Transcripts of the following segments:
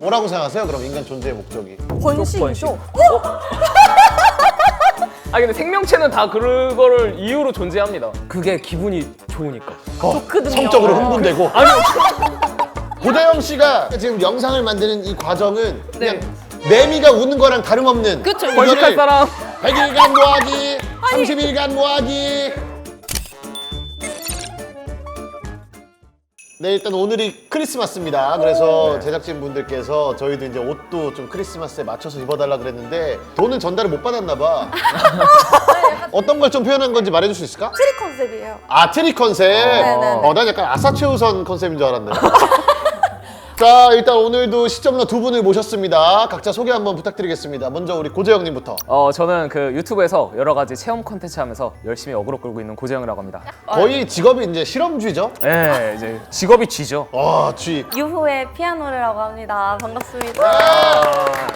뭐라고 생각하세요? 그럼 인간 존재의 목적이? 번식이죠. 아 근데 생명체는 다 그거를 이유로 존재합니다. 그게 기분이 좋으니까. 좋거든요. 성적으로 흥분되고. 아니요. 고대영 씨가 지금 영상을 만드는 이 과정은 그냥 매미가 우는 거랑 다름없는. 그쵸. 번식할 사람. 100일간 모아기, 30일간 모아기. 네, 일단 오늘이 크리스마스입니다. 그래서 제작진 분들께서 저희도 이제 옷도 좀 크리스마스에 맞춰서 입어달라 그랬는데 돈은 전달을 못 받았나 봐. 어떤 걸 좀 표현한 건지 말해줄 수 있을까? 트리 컨셉이에요. 아, 트리 컨셉? 네네네. 난 약간 아사최우선 컨셉인 줄 알았네. 자, 일단 오늘도 시점러 두 분을 모셨습니다. 각자 소개 한번 부탁드리겠습니다. 먼저 우리 고재영님부터. 저는 그 유튜브에서 여러 가지 체험 콘텐츠 하면서 열심히 어그로 끌고 있는 고재영이라고 합니다. 거의 직업이 이제 실험주의죠? 네, 이제 직업이 쥐죠. 와, 쥐. 유후의 피아노라고 합니다. 반갑습니다.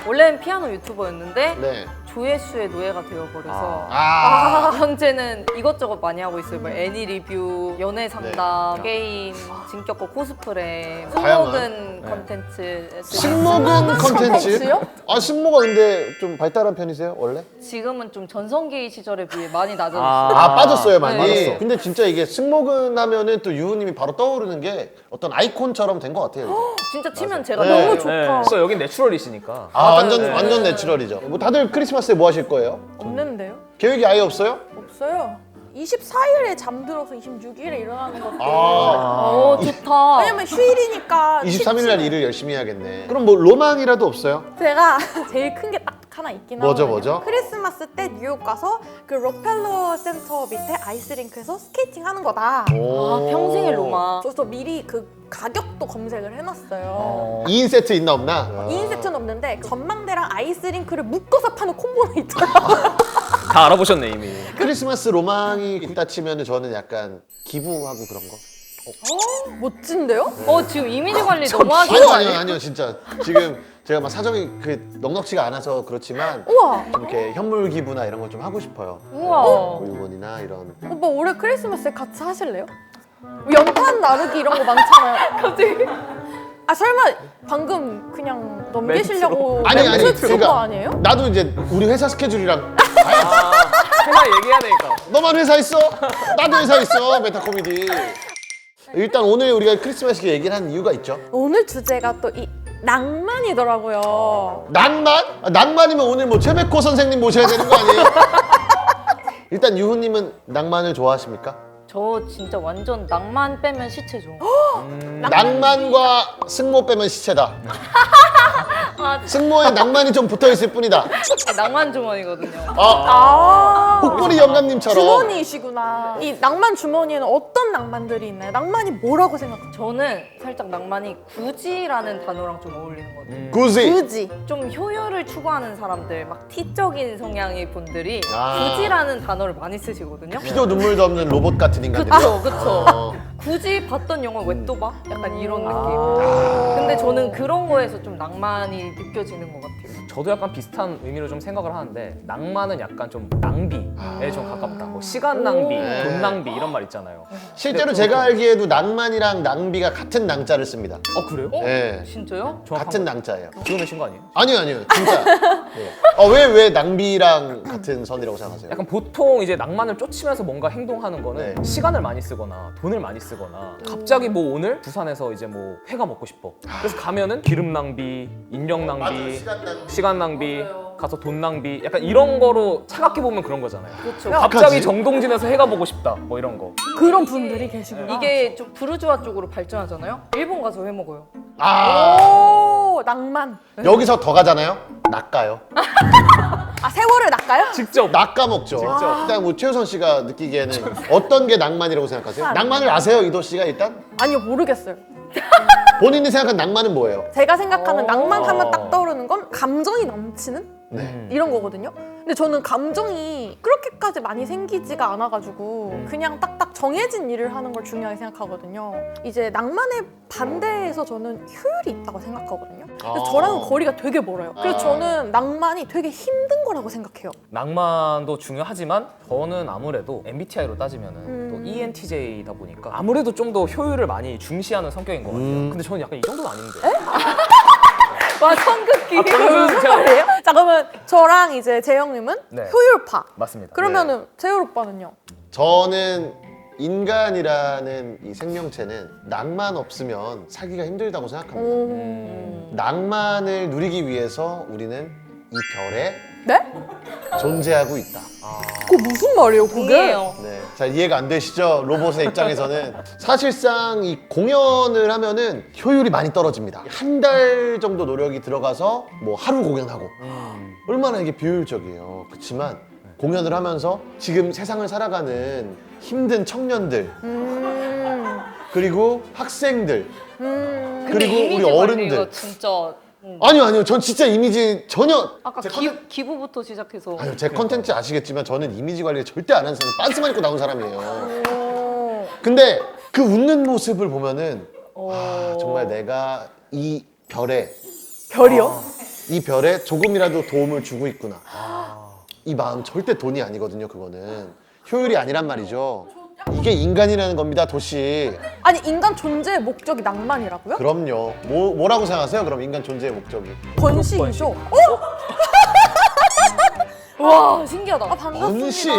원래는 피아노 유튜버였는데 네. 조회수의 노예가 되어버려서 아. 현재는 이것저것 많이 하고 있어요. 뭐 애니 리뷰, 연애 상담, 게임, 진격거 코스프레, 다양한. 승모근 컨텐츠. 식목은 컨텐츠? 컨텐츠요? 아, 식모가 근데 좀 발달한 편이세요, 원래? 지금은 좀 전성기 시절에 비해 많이 낮아졌어요. 아, 빠졌어요, 많이. 네. 빠졌어. 근데 진짜 이게 승모근 하면은 또 유우님이 바로 떠오르는 게 어떤 아이콘처럼 된 것 같아요. 이제. 진짜 치면 제가 네. 너무 좋다. 그래서 여긴 내추럴이시니까. 아, 완전, 네. 완전 내추럴이죠. 뭐 다들 크리스마스에 뭐 하실 거예요? 없는데요? 계획이 아예 없어요? 없어요. 24일에 잠들어서 26일에 일어나는 것도. 아. 좋다. 왜냐면 휴일이니까. 23일 날 일을 열심히 해야겠네. 그럼 뭐 로망이라도 없어요? 제가 제일 큰 게 딱 하나 있긴 뭐죠, 하거든요. 뭐죠? 크리스마스 때 뉴욕 가서 그 록펠러 센터 밑에 아이스링크에서 스케이팅 하는 거다. 오. 평생의 로망. 그래서 미리 그 가격도 검색을 해놨어요. 2인 세트 있나 없나? 2인 세트는 없는데 전망대랑 아이스링크를 묶어서 파는 콤보는 있더라고요. 다 알아보셨네 이미. 크리스마스 로망이 있다 치면 저는 약간 기부하고 그런 거. 멋진데요? 지금 이미지 관리 너무 하시는 아니요, 거 아니요, 아니에요? 아니요, 진짜. 지금 제가 막 사정이 넉넉치가 않아서 그렇지만 우와. 좀 이렇게 현물 기부나 이런 걸 좀 하고 싶어요. 우와. 보육원이나 이런. 오빠 올해 크리스마스에 같이 하실래요? 연탄 나르기 이런 거 많잖아요. 갑자기? 아 설마 방금 그냥 넘기시려고 아니, 아니, 멘트 친 그러니까 거 아니에요? 나도 이제 우리 회사 스케줄이랑 회사 얘기해야 되니까. 너만 회사 있어? 나도 회사 있어. 메타 코미디. 일단 오늘 우리가 크리스마스 얘기를 한 이유가 있죠. 오늘 주제가 또 이 낭만이더라고요. 낭만? 낭만이면 오늘 뭐 최백호 선생님 모셔야 되는 거 아니에요? 일단 유후님은 낭만을 좋아하십니까? 저 진짜 완전 낭만 빼면 시체죠. 낭만과 승모 빼면 시체다. 승모에 낭만이 좀 붙어 있을 뿐이다. 낭만 주머니거든요. 아, 혹부리 영감님처럼. 주머니이시구나. 이 낭만 주머니에는 어떤 낭만들이 있나요? 낭만이 뭐라고 생각해요? 저는 살짝 낭만이 굳이라는 단어랑 좀 어울리는 것 같아요. 굳이. 그지? 좀 효율을 추구하는 사람들, 막 T적인 성향의 분들이 아. 굳이라는 단어를 많이 쓰시거든요. 피도 눈물도 없는 로봇 같은 인간들. 그쵸. 굳이 봤던 영화 왜 또 봐? 약간 이런 느낌. 근데 저는 그런 거에서 좀 낭만이 느껴지는 것 같아요. 저도 약간 비슷한 의미로 좀 생각을 하는데 낭만은 약간 좀 낭비에 좀 가깝다. 뭐 시간 낭비, 오. 돈 낭비 이런 말 있잖아요. 실제로 제가 알기에도 낭만이랑 낭비가 같은 낭자를 씁니다. 그래요? 네. 진짜요? 같은 낭자예요. 지어내신 거 아니에요? 아니요, 아니요. 진짜. 네. 왜 낭비랑 같은 선이라고 생각하세요? 약간 보통 이제 낭만을 쫓으면서 뭔가 행동하는 거는 네. 시간을 많이 쓰거나 돈을 많이 쓰거나 갑자기 뭐 오늘 부산에서 이제 뭐 회가 먹고 싶어. 그래서 가면은 기름 낭비, 인력 낭비, 시간 낭비, 가서 돈 낭비 약간 이런 거로 차갑게 보면 그런 거잖아요. 그렇죠. 갑자기 어떡하지? 정동진에서 회가 보고 싶다 뭐 이런 거. 그런 분들이 계시구나. 이게 좀 부르주아 쪽으로 발전하잖아요. 일본 가서 회 먹어요. 아, 오, 낭만. 여기서 더 가잖아요? 낚아요. 아, 세월을 낚아요? 직접 낚아 먹죠. 일단 뭐 최우선 씨가 느끼기에는 어떤 게 낭만이라고 생각하세요? 낭만을 아세요, 이도 씨가 일단? 아니요, 모르겠어요. 본인이 생각한 낭만은 뭐예요? 제가 생각하는 오. 낭만 하면 딱 떠오르는 건 감정이 넘치는 네. 이런 거거든요. 근데 저는 감정이 그렇게까지 많이 생기지가 않아가지고 그냥 딱딱 정해진 일을 하는 걸 중요하게 생각하거든요. 이제 낭만의 반대에서 저는 효율이 있다고 생각하거든요. 그래서 아. 저랑은 거리가 되게 멀어요. 그래서 아. 저는 낭만이 되게 힘든 거라고 생각해요. 낭만도 중요하지만 저는 아무래도 MBTI로 따지면은 또 ENTJ다 보니까 아무래도 좀 더 효율을 많이 중시하는 성격인 것 같아요. 근데 저는 약간 이 정도는 아닌데. 와 성급기. 저는 제가 자 그러면 저랑 이제 재영님은 네. 효율파. 맞습니다. 그러면은 재율 오빠는요? 저는 인간이라는 이 생명체는 낭만 없으면 살기가 힘들다고 생각합니다. 낭만을 누리기 위해서 우리는 이 별에 네? 존재하고 있다. 그거 무슨 말이에요 그게? 동의해요. 네, 잘 이해가 안 되시죠? 로봇의 입장에서는 사실상 이 공연을 하면은 효율이 많이 떨어집니다. 한 달 정도 노력이 들어가서 뭐 하루 공연하고 얼마나 이게 비효율적이에요. 그렇지만 공연을 하면서 지금 세상을 살아가는 힘든 청년들 그리고 학생들 근데 그리고 이미지 우리 관리가 어른들. 진짜 아니요, 전 진짜 이미지 전혀 아까 제 기부부터 시작해서 아니요, 제 컨텐츠 아시겠지만 저는 이미지 관리를 절대 안 하는 사람, 빤스만 입고 나온 사람이에요. 오. 근데 그 웃는 모습을 보면은 정말 내가 이 별에 별이요? 이 별에 조금이라도 도움을 주고 있구나. 이 마음 절대 돈이 아니거든요. 그거는 효율이 아니란 말이죠. 이게 인간이라는 겁니다. 도시. 아니 인간 존재의 목적이 낭만이라고요? 그럼요. 뭐라고 생각하세요? 그럼 인간 존재의 목적이 번식이죠. 와 신기하다. 아 반갑습니다. 번식?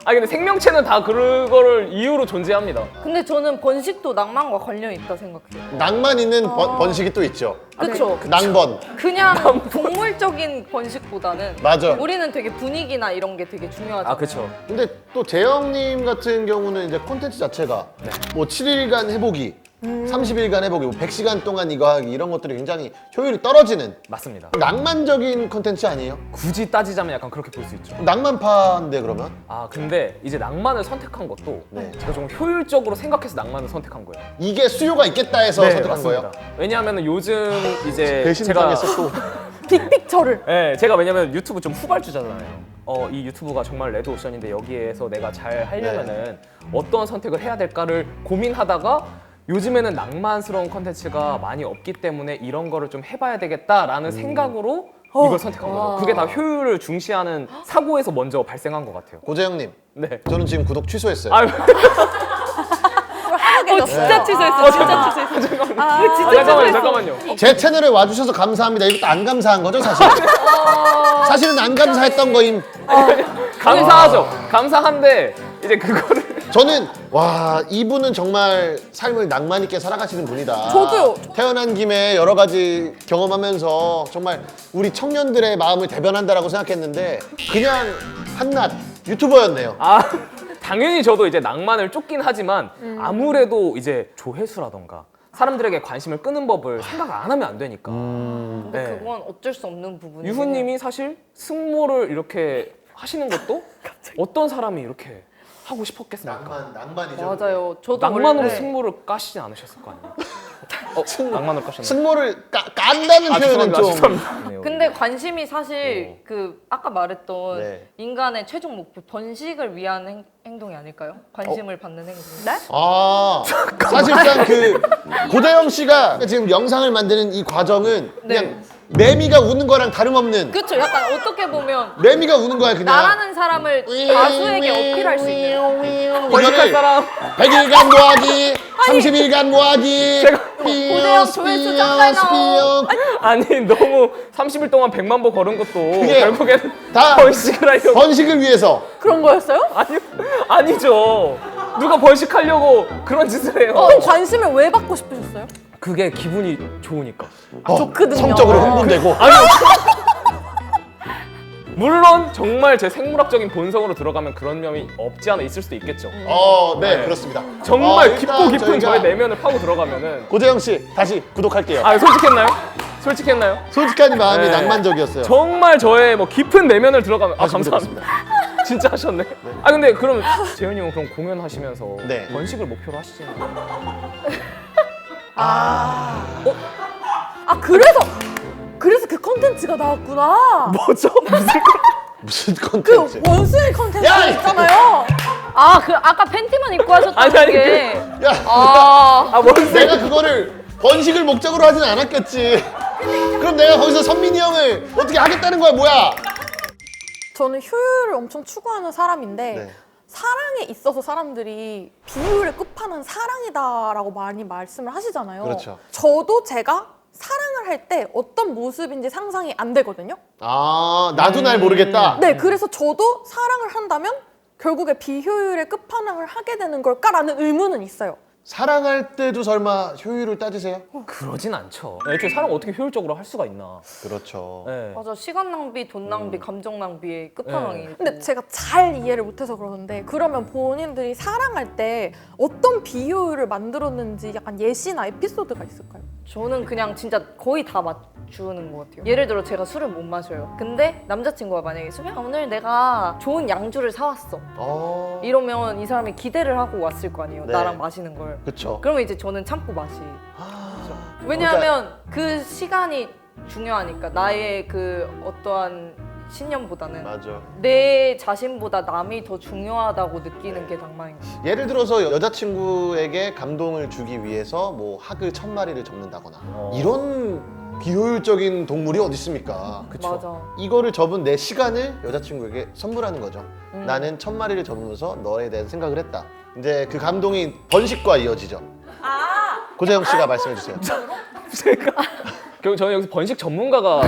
아니 근데 생명체는 다 그거를 이유로 존재합니다. 근데 저는 번식도 낭만과 관련이 있다 생각해요. 낭만 있는 번식이 또 있죠. 그쵸? 낭번. 그냥 동물적인 번식보다는 맞아. 우리는 되게 분위기나 이런 게 되게 중요하잖아요. 아 그쵸. 근데 또 재영님 같은 경우는 이제 콘텐츠 자체가 뭐 7일간 해보기, 30일간 해보기, 뭐 100시간 동안 이거 하기 이런 것들이 굉장히 효율이 떨어지는 맞습니다. 낭만적인 콘텐츠 아니에요? 굳이 따지자면 약간 그렇게 볼 수 있죠. 낭만파인데 그러면? 아 근데 이제 낭만을 선택한 것도 네. 제가 좀 효율적으로 생각해서 낭만을 선택한 거예요. 이게 수요가 있겠다 해서 선택한 거예요? 왜냐하면 요즘 이제 배신당했어 또. 빅픽처를. 네, 제가 왜냐면 유튜브 좀 후발주잖아요. 이 유튜브가 정말 레드오션인데 여기에서 내가 잘 하려면은 어떤 선택을 해야 될까를 고민하다가 요즘에는 낭만스러운 컨텐츠가 많이 없기 때문에 이런 거를 좀 해봐야 되겠다라는 생각으로 이걸 선택한 거죠. 그게 다 효율을 중시하는 사고에서 먼저 발생한 것 같아요. 고재영님, 네. 저는 지금 구독 취소했어요. 아유, 하게 됐어요. 진짜 취소했어. 진짜 취소했어. 잠깐만요. 제 채널에 와주셔서 감사합니다. 이것도 안 감사한 거죠, 사실? 사실은 안 감사했던 거임. 감사하죠. 감사한데 이제 그거를 저는 와 이분은 정말 삶을 낭만 있게 살아가시는 분이다. 저도요. 태어난 김에 여러 가지 경험하면서 정말 우리 청년들의 마음을 대변한다라고 생각했는데 그냥 한낱 유튜버였네요. 아 당연히 저도 이제 낭만을 쫓긴 하지만 아무래도 이제 조회수라던가 사람들에게 관심을 끄는 법을 생각 안 하면 안 되니까. 근데 네. 그건 어쩔 수 없는 부분이에요. 유후님이 사실 승모를 이렇게 하시는 것도 어떤 사람이 이렇게 하고 싶었겠습니까? 낭만이죠. 맞아요. 저도 낭만으로 원래 승모를 까시지 않으셨을 거 아니에요? 낭만으로 까셨나요? 승모를 깐다는 표현은 좀. 죄송합니다. 근데 관심이 사실 그 아까 말했던 네. 인간의 최종 목표 번식을 위한 행동이 아닐까요? 관심을 받는 행동. 네? 아 사실상 그 고대영 씨가 지금 영상을 만드는 이 과정은 그냥 매미가 우는 거랑 다름없는. 그렇죠. 약간 어떻게 보면 매미가 우는 거야 그냥. 나라는 사람을 다수에게 어필할 수 있는. 번식할 이거를 사람 100일간 모아기, 30일간 모아기. 고대영 조회수 짱잘 나와. 아니 너무 30일 동안 100만 보 걸은 것도 그게 결국에는 다 번식을 하려고 번식을 위해서. 그런 거였어요? 아니죠. 누가 번식하려고 그런 짓을 해요. 그럼 관심을 왜 받고 싶으셨어요? 그게 기분이 좋으니까. 좋거든요. 성적으로 흥분되고. 아니요. 물론 정말 제 생물학적인 본성으로 들어가면 그런 면이 없지 않아 있을 수도 있겠죠. 네, 네. 그렇습니다. 정말 일단 깊고 깊은 저희가 저의 내면을 파고 들어가면은 고재영 씨 다시 구독할게요. 아 솔직했나요? 솔직했나요? 솔직한 마음이 네. 낭만적이었어요. 정말 저의 뭐 깊은 내면을 들어가면 다시 감사합니다. 진짜 하셨네. 아 근데 그럼 재현이 형은 그럼 공연하시면서 네. 번식을 목표로 하시지 않나요? 아 그래서 그 컨텐츠가 나왔구나. 뭐죠? 무슨 그 컨텐츠? 원숭이 컨텐츠 야, 있잖아요. 아, 그 아까 팬티만 입고 하셨다는 아니, 게. 야, 아 뭔데? 내가 그거를 번식을 목적으로 하진 않았겠지. 그럼 내가 거기서 선민이 형을 어떻게 하겠다는 거야, 뭐야? 저는 효율을 엄청 추구하는 사람인데 네. 사랑에 있어서 사람들이 비율의 끝판은 사랑이다라고 많이 말씀을 하시잖아요. 그렇죠. 저도 제가 사랑을 할 때 어떤 모습인지 상상이 안 되거든요. 아, 나도 날 모르겠다. 네, 그래서 저도 사랑을 한다면 결국에 비효율의 끝판왕을 하게 되는 걸까라는 의문은 있어요. 사랑할 때도 설마 효율을 따지세요? 그러진 않죠. 애초에 사람 어떻게 효율적으로 할 수가 있나. 그렇죠. 네. 맞아, 시간 낭비, 돈 낭비, 감정 낭비의 끝판왕이고. 근데 제가 잘 이해를 못해서 그러는데 그러면 본인들이 사랑할 때 어떤 비효율을 만들었는지 약간 예시나 에피소드가 있을까요? 저는 그냥 진짜 거의 다 맞추는 것 같아요. 예를 들어 제가 술을 못 마셔요. 근데 남자친구가 만약에 수빈아 오늘 내가 좋은 양주를 사왔어. 이러면 이 사람이 기대를 하고 왔을 거 아니에요. 네. 나랑 마시는 걸. 그렇죠. 그러면 이제 저는 참고 마시죠. 왜냐하면 그 시간이 중요하니까 나의 그 어떠한 신념보다는 맞아. 내 자신보다 남이 더 중요하다고 느끼는 게 낭만인 것 같아요. 예를 들어서 여자친구에게 감동을 주기 위해서 뭐 학을 1000마리를 접는다거나 이런 비효율적인 동물이 어디 있습니까? 그쵸. 맞아. 이거를 접은 내 시간을 여자친구에게 선물하는 거죠. 나는 1000마리를 접으면서 너에 대한 생각을 했다. 이제 그 감동이 번식과 이어지죠. 고재영 씨가 말씀해 주세요. 제가 결국 저는 여기서 번식 전문가가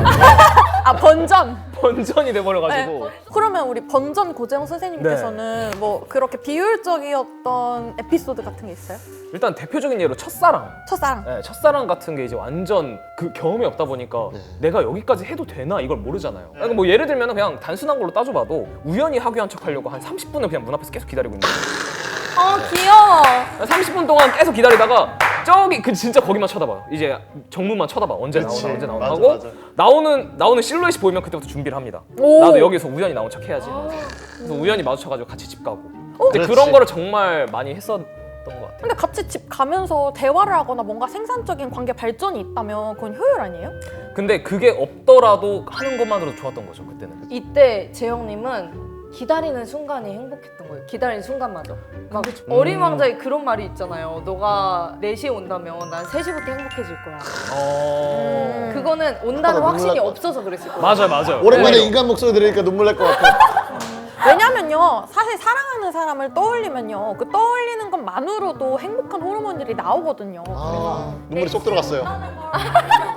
아, 번전! 번전이 돼버려가지고. 그러면 우리 번전 고재영 선생님께서는 뭐 그렇게 비효율적이었던 에피소드 같은 게 있어요? 일단 대표적인 예로 첫사랑. 첫사랑. 네, 첫사랑 같은 게 이제 완전 그 경험이 없다 보니까 내가 여기까지 해도 되나 이걸 모르잖아요. 그러니까 뭐 예를 들면 그냥 단순한 걸로 따져봐도 우연히 학교한 척 하려고 한 30분을 그냥 문 앞에서 계속 기다리고 있는 거예요. 귀여워. 30분 동안 계속 기다리다가 저기 그 진짜 거기만 쳐다봐요. 이제 정문만 쳐다봐. 언제 그치. 나오나 언제 나오나 맞아, 하고 맞아. 나오는 실루엣이 보이면 그때부터 준비를 합니다. 오. 나도 여기서 우연히 나온 척 해야지. 그래서 우연히 마주쳐가지고 같이 집 가고. 근데 그렇지. 그런 거를 정말 많이 했었던 것 같아요. 근데 같이 집 가면서 대화를 하거나 뭔가 생산적인 관계 발전이 있다면 그건 효율 아니에요? 근데 그게 없더라도 하는 것만으로도 좋았던 거죠 그때는. 이때 재영님은 기다리는 순간이 행복했던 거예요. 기다리는 순간마저. 막 어린 왕자의 그런 말이 있잖아요. 너가 4시에 온다면 난 3시부터 행복해질 거야. 그거는 온다는 눈물 확신이 날 것 없어서 그랬을 거예요. 맞아요. 오랜만에 인간 목소리 들으니까 눈물 날 것 같아. 왜냐면요, 사실 사랑하는 사람을 떠올리면요, 그 떠올리는 것만으로도 행복한 호르몬들이 나오거든요. 아, 눈물이 쏙 들어갔어요.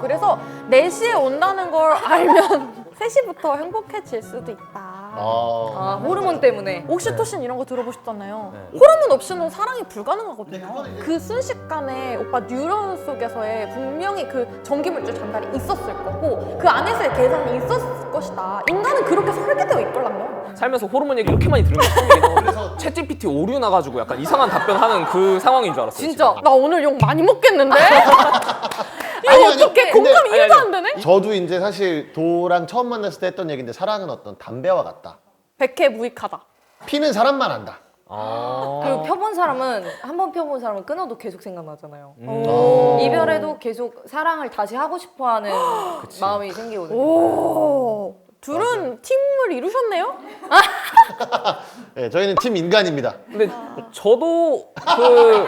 그래서 4시에 온다는 걸 알면 3시부터 행복해질 수도 있다. 호르몬 때문에. 옥시토신 이런 거 들어보셨잖아요. 네. 호르몬 없이는 사랑이 불가능하거든요. 그 순식간에 오빠 뉴런 속에서의 분명히 그 전기물질 전달이 있었을 거고 그 안에서의 계산이 있었을 것이다. 인간은 그렇게 설계되어 있걸랑요. 살면서 호르몬 얘기 이렇게 많이 들은 게 처음이에요. 그래서 챗GPT 오류 나가지고 약간 이상한 답변하는 그 상황인 줄 알았어요. 진짜. 나 오늘 욕 많이 먹겠는데? 아니, 이거 어떻게 근데- 공감이 1도 안 되네? 저도 이제 사실 도랑 처음 만났을 때 했던 얘기인데 사랑은 어떤 담배와 같다. 백해 무익하다. 피는 사람만 안다. 그리고 펴본 사람은 한 번 펴본 사람은 끊어도 계속 생각나잖아요. 이별해도 계속 사랑을 다시 하고 싶어하는 마음이 생기거든요. 오, 둘은 팀을 이루셨네요? 네, 저희는 팀 인간입니다. 근데 저도 그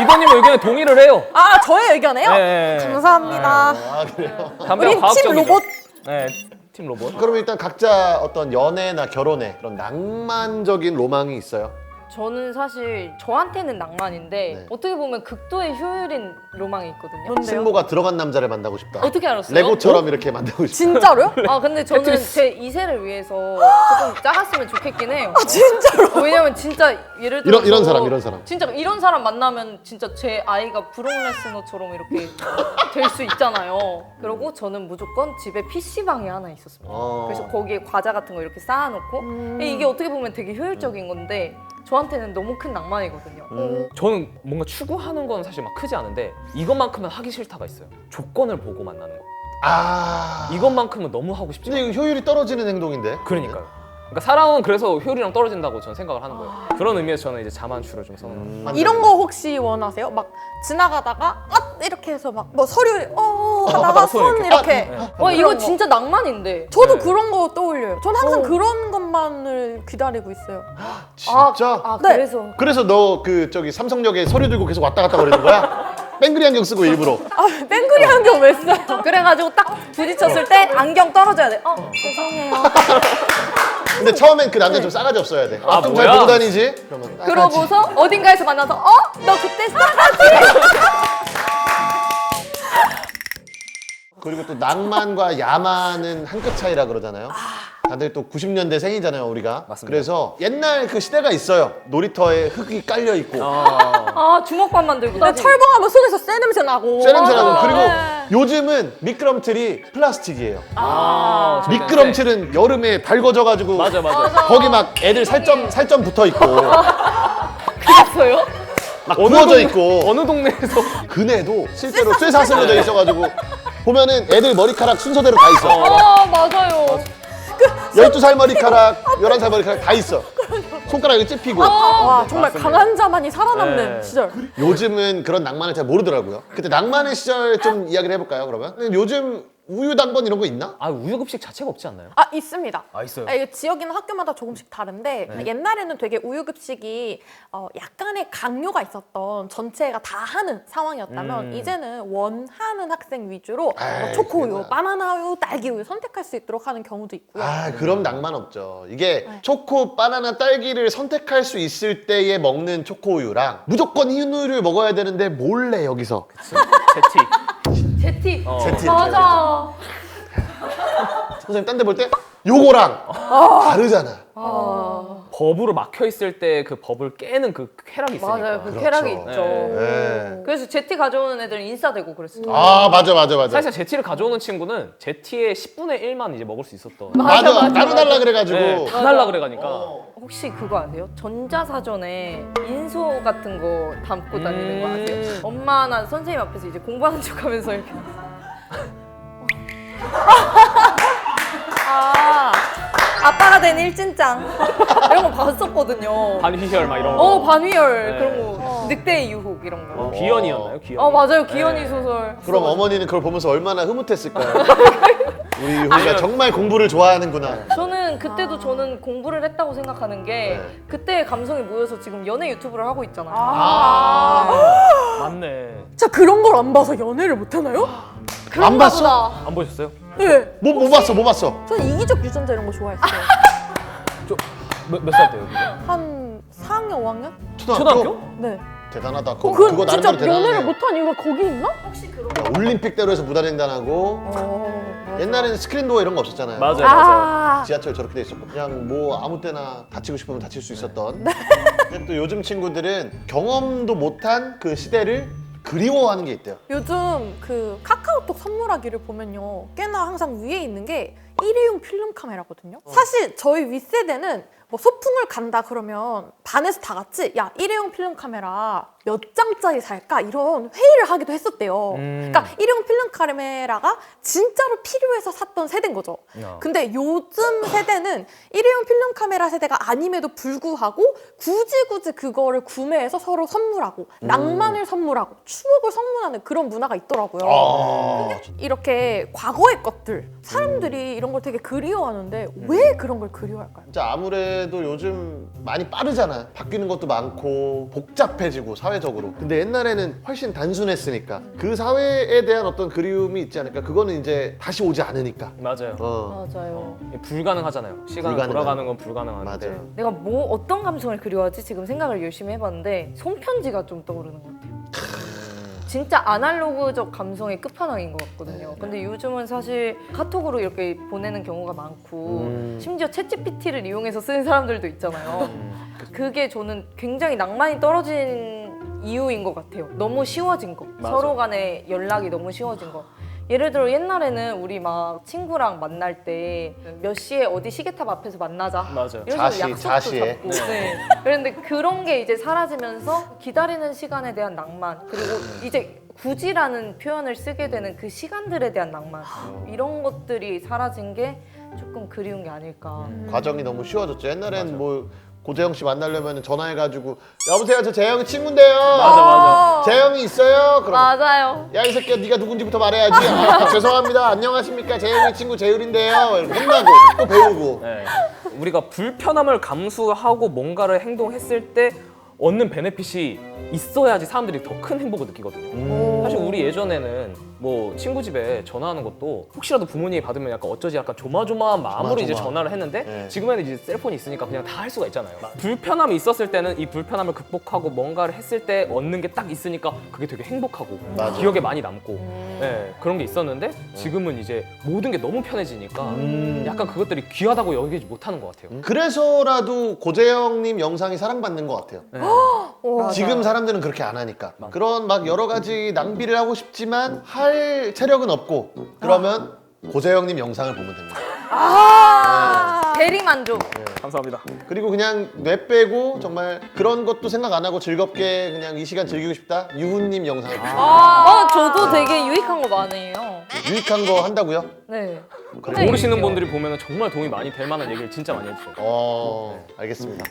이도님 의견에 동의를 해요. 아, 저의 의견이에요? 네. 감사합니다. 아, 그래요? 담배가 우린 팀 과학적이죠. 로봇. 네, 팀 로봇. 그럼 일단 각자 어떤 연애나 결혼에 그런 낭만적인 로망이 있어요? 저는 사실 저한테는 낭만인데 네. 어떻게 보면 극도의 효율인 로망이 있거든요. 뭔데요? 승모가 들어가만 남자를 만나고 싶다. 어떻게 알았어요? 레고처럼 이렇게 만들고 싶다. 진짜로요? 아 근데 저는 제 2세를 위해서 조금 작았으면 좋겠긴 해요. 아, 진짜로? 왜냐면 진짜 예를 들어 이런 사람. 진짜 이런 사람 만나면 진짜 제 아이가 브록 레스너처럼 이렇게 될 수 있잖아요. 그리고 저는 무조건 집에 PC방이 하나 있었습니다. 그래서 거기에 과자 같은 거 이렇게 쌓아놓고 이게 어떻게 보면 되게 효율적인 건데 저한테는 너무 큰 낭만이거든요. 저는 뭔가 추구하는 건 사실 막 크지 않은데 이것만큼은 하기 싫다가 있어요. 조건을 보고 만나는 거. 아. 이것만큼은 너무 하고 싶지 근데 않아요. 이거 효율이 떨어지는 행동인데. 그러니까요. 그러니까 사랑은 그래서 효율이랑 떨어진다고 저는 생각을 하는 거예요. 그런 의미에서 저는 이제 자만추를 좀 선호합니다. 이런 거 혹시 원하세요? 막 지나가다가 이렇게 해서 막 뭐 서류 하다가 손 손 이렇게. 이렇게. 와 이거 그런 거. 진짜 낭만인데. 저도 네. 그런 거 떠올려요. 전 항상 그런 것만을 기다리고 있어요. 진짜? 네. 그래서 그래서 너 그 저기 삼성역에 서류 들고 계속 왔다 갔다 거리는 거야? 뺑그리 안경 쓰고 일부러. 아, 뺑그리 안경 왜 써요? 그래가지고 딱 부딪혔을 때 안경 떨어져야 돼. 죄송해요. 근데 처음엔 그 남자 좀 싸가지 없어야 돼. 아, 좀 잘 뭐야? 보고 다니지? 그러면 그러고서 어딘가에서 만나서 너 그때 싸가지. 그리고 또 낭만과 야만은 한 끗 차이라 그러잖아요. 다들 또 90년대 생이잖아요, 우리가. 맞습니다. 그래서 옛날 그 시대가 있어요. 놀이터에 흙이 깔려 있고. 아 주먹밥 만들고 근데 다니고. 철봉하면 속에서 쇠 냄새 나고. 쇠 냄새 나고. 그리고 네. 요즘은 미끄럼틀이 플라스틱이에요. 미끄럼틀. 미끄럼틀은 여름에 달궈져가지고 맞아. 거기 막 애들 살점 붙어 있고 그랬어요? 막 부어져 있고 어느 동네에서 그네도 실제로 쇠사슬로 돼 있어가지고 보면은 애들 머리카락 순서대로 다 있어. 아 맞아요. 12살 머리카락, 11살 머리카락 다 있어. 손가락이 찝히고. 와 정말 맞습니다. 강한 자만이 살아남는 네. 시절. 요즘은 그런 낭만을 잘 모르더라고요. 그때 낭만의 시절 좀 이야기를 해볼까요, 그러면? 요즘 우유 당번 이런 거 있나? 우유 급식 자체가 없지 않나요? 아 있습니다. 있어요. 이게 지역이나 학교마다 조금씩 다른데 옛날에는 되게 우유급식이 약간의 강요가 있었던 전체가 다 하는 상황이었다면 이제는 원하는 학생 위주로 아이, 초코우유, 그거야. 바나나우유, 딸기우유 선택할 수 있도록 하는 경우도 있고요. 그럼 낭만 없죠. 이게 초코, 바나나, 딸기를 선택할 수 있을 때에 먹는 초코우유랑 무조건 흰 우유를 먹어야 되는데 몰래 여기서 제티. 제티. 제티. 맞아. 선생님 딴 데 볼 때 요거랑 다르잖아. 법으로 막혀 있을 때 그 법을 깨는 그 쾌락이 있으니까. 맞아요. 그 그렇죠. 쾌락이 있죠. 네. 그래서 제티 가져오는 애들은 인싸되고 그랬어요. 맞아. 사실 제티를 가져오는 친구는 제티의 10분의 1만 이제 먹을 수 있었던. 맞아. 나눠달라 그래가지고. 네, 다 날라 그래가니까. 혹시 그거 아세요? 전자사전에 인소 같은 거 담고 다니는 거 아세요? 엄마나 선생님 앞에서 이제 공부하는 척하면서 이렇게 아빠가 된 일진짱 이런 거 봤었거든요. 반휘혈 막 이런 거. 반위열 네. 그런 거 늑대의 유혹 이런 거. 귀연이었나요? 귀연. 맞아요. 기현이 소설. 그럼 어머니는 그걸 보면서 얼마나 흐뭇했을까요? 우리 효가 정말 공부를 좋아하는구나. 저는 그때도 저는 공부를 했다고 생각하는 게 네. 그때의 감성이 모여서 지금 연애 유튜브를 하고 있잖아요. 맞네. 진짜 그런 걸 안 봐서 연애를 못 하나요? 안 봤어? 보다. 안 보셨어요? 네. 뭐 봤어? 저는 이기적 유전자 이런 거 좋아했어요. 몇 살 때요? 그게? 한 4학년, 5학년? 초등학교? 네. 대단하다. 그거 진짜 나름대로 대단하네. 연애를 못한 이유가 거기 있나? 야, 올림픽대로에서 무단횡단하고 옛날에는 스크린도어 이런 거 없었잖아요. 맞아요. 지하철 저렇게 돼 있었고 그냥 뭐 아무 때나 다치고 싶으면 다칠 수 있었던. 근데 또 요즘 친구들은 경험도 못한 그 시대를 그리워하는 게 있대요. 요즘 그 카카오톡 선물하기를 보면요 꽤나 항상 위에 있는 게 일회용 필름 카메라거든요. 사실 저희 윗세대는 뭐 소풍을 간다 그러면 반에서 다 같이 야 일회용 필름 카메라 몇 장짜리 살까 이런 회의를 하기도 했었대요. 그러니까 일회용 필름 카메라가 진짜로 필요해서 샀던 세대인 거죠. 근데 요즘 세대는 일회용 필름 카메라 세대가 아님에도 불구하고 굳이 그거를 구매해서 서로 선물하고 낭만을 선물하고 추억을 선물하는 그런 문화가 있더라고요. 이렇게 과거의 것들 사람들이 이런 걸 되게 그리워하는데 왜 그런 걸 그리워할까요? 진짜 아무래도 요즘 많이 빠르잖아. 바뀌는 것도 많고 복잡해지고 사회적으로. 근데 옛날에는 훨씬 단순했으니까 그 사회에 대한 어떤 그리움이 있지 않을까. 그거는 이제 다시 오지 않으니까. 맞아요. 맞아요. 불가능하잖아요. 시간 불가능한. 돌아가는 건 불가능한데. 맞아요. 내가 뭐 어떤 감성을 그리워하지? 지금 생각을 열심히 해봤는데 손편지가 좀 떠오르는 것 같아요. 진짜 아날로그적 감성의 끝판왕인 것 같거든요. 근데 요즘은 사실 카톡으로 이렇게 보내는 경우가 많고 심지어 챗GPT를 이용해서 쓰는 사람들도 있잖아요. 그게 저는 굉장히 낭만이 떨어진 이유인 것 같아요. 너무 쉬워진 거. 맞아. 서로 간의 연락이 너무 쉬워진 거. 예를 들어 옛날에는 우리 막 친구랑 만날 때 몇 시에 어디 시계탑 앞에서 만나자. 맞아요. 이런 식으로 약속도 자시에. 잡고. 네. 그런데 그런 게 이제 사라지면서 기다리는 시간에 대한 낭만 그리고 이제 굳이라는 표현을 쓰게 되는 그 시간들에 대한 낭만 이런 것들이 사라진 게 조금 그리운 게 아닐까. 과정이 너무 쉬워졌죠. 옛날엔 뭐 고재영 씨 만나려면 전화해가지고 여보세요, 저 재영이 친구인데요. 맞아. 재영이 있어요? 그럼 맞아요. 야 이 새끼야 네가 누군지부터 말해야지. 죄송합니다. 안녕하십니까 재영이 친구 재율인데요. 이렇게 혼나고 또 배우고. 네. 우리가 불편함을 감수하고 뭔가를 행동했을 때 얻는 베네핏이 있어야지 사람들이 더 큰 행복을 느끼거든요. 사실 우리 예전에는 뭐 친구 집에 전화하는 것도 혹시라도 부모님이 받으면 약간 어쩌지 약간 조마조마한 마음으로 이제 전화를 했는데 네. 지금에는 이제 셀폰이 있으니까 그냥 다 할 수가 있잖아요. 불편함이 있었을 때는 이 불편함을 극복하고 뭔가를 했을 때 얻는 게 딱 있으니까 그게 되게 행복하고 맞아. 기억에 많이 남고 네, 그런 게 있었는데 지금은 이제 모든 게 너무 편해지니까 약간 그것들이 귀하다고 여기지 못하는 것 같아요. 그래서라도 고재영님 영상이 사랑받는 것 같아요. 네. 지금 사람들은 그렇게 안 하니까. 그런 막 여러 가지 낭비를 하고 싶지만 할 체력은 없고 그러면 고재영님 영상을 보면 됩니다. 대리 만족. 감사합니다. 그리고 그냥 뇌 빼고 정말 그런 것도 생각 안 하고 즐겁게 그냥 이 시간 즐기고 싶다? 유훈님 영상을 보세요. 저도 되게 유익한 거 많아요. 유익한 거 한다고요? 네. 그래. 모르시는 분들이 보면 정말 도움이 많이 될 만한 얘기를 진짜 많이 해주세요. 알겠습니다.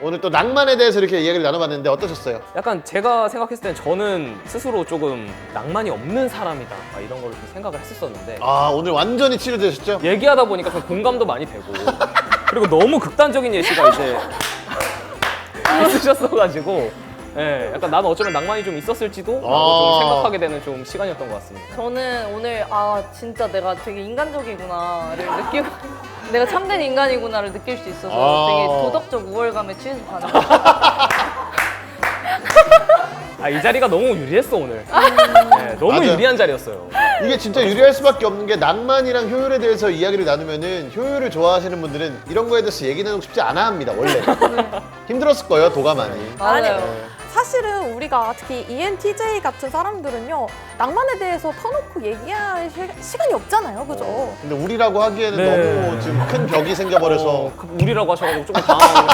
오늘 또 낭만에 대해서 이렇게 이야기를 나눠봤는데 어떠셨어요? 약간 제가 생각했을 땐 저는 스스로 조금 낭만이 없는 사람이다 이런 걸 좀 생각을 했었는데 오늘 완전히 치료되셨죠? 얘기하다 보니까 좀 공감도 많이 되고 그리고 너무 극단적인 예시가 이제 있으셨어가지고 예, 약간 나는 어쩌면 낭만이 좀 있었을지도 라고 좀 생각하게 되는 좀 시간이었던 것 같습니다. 저는 오늘 진짜 내가 되게 인간적이구나를 느끼고 내가 참된 인간이구나를 느낄 수 있어서 되게 도덕적 우월감에 취해서 가는 것 같아요. 이 자리가 너무 유리했어 오늘. 네, 너무 맞아요. 유리한 자리였어요. 이게 진짜 유리할 수밖에 없는 게 낭만이랑 효율에 대해서 이야기를 나누면은 효율을 좋아하시는 분들은 이런 거에 대해서 얘기 나누고 싶지 않아 합니다 원래. 힘들었을 거예요 도가 많이. 맞아요. 사실은 우리가 특히 ENTJ 같은 사람들은요 낭만에 대해서 터놓고 얘기할 시간이 없잖아요, 그죠? 근데 우리라고 하기에는 네. 너무 지금 큰 벽이 생겨버려서 우리라고 하셔가지고 조금 당황하고.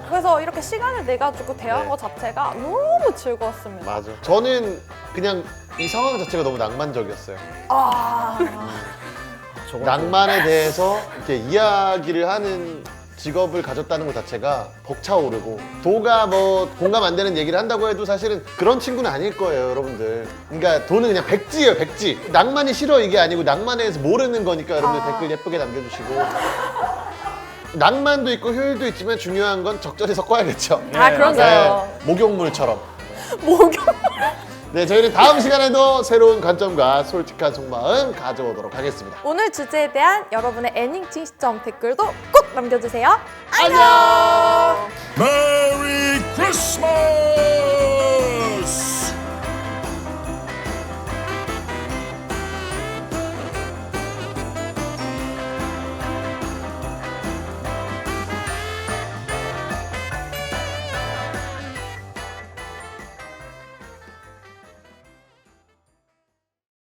그래서 이렇게 시간을 내가지고 대화한 것 자체가 너무 즐거웠습니다. 맞아. 저는 그냥 이 상황 자체가 너무 낭만적이었어요. 낭만에 대해서 이렇게 이야기를 하는 직업을 가졌다는 것 자체가 벅차오르고 도가 뭐 공감 안 되는 얘기를 한다고 해도 사실은 그런 친구는 아닐 거예요, 여러분들. 그러니까 도는 그냥 백지예요, 백지. 낭만이 싫어 이게 아니고 낭만에 대해서 모르는 거니까 여러분들 댓글 예쁘게 남겨주시고. 낭만도 있고 효율도 있지만 중요한 건 적절히 섞어야겠죠. 그런가요? 목욕물처럼. 목욕. 네, 저희는 다음 시간에도 새로운 관점과 솔직한 속마음 가져오도록 하겠습니다. 오늘 주제에 대한 여러분의 애닝칭 시점 댓글도 꼭 남겨주세요. 안녕!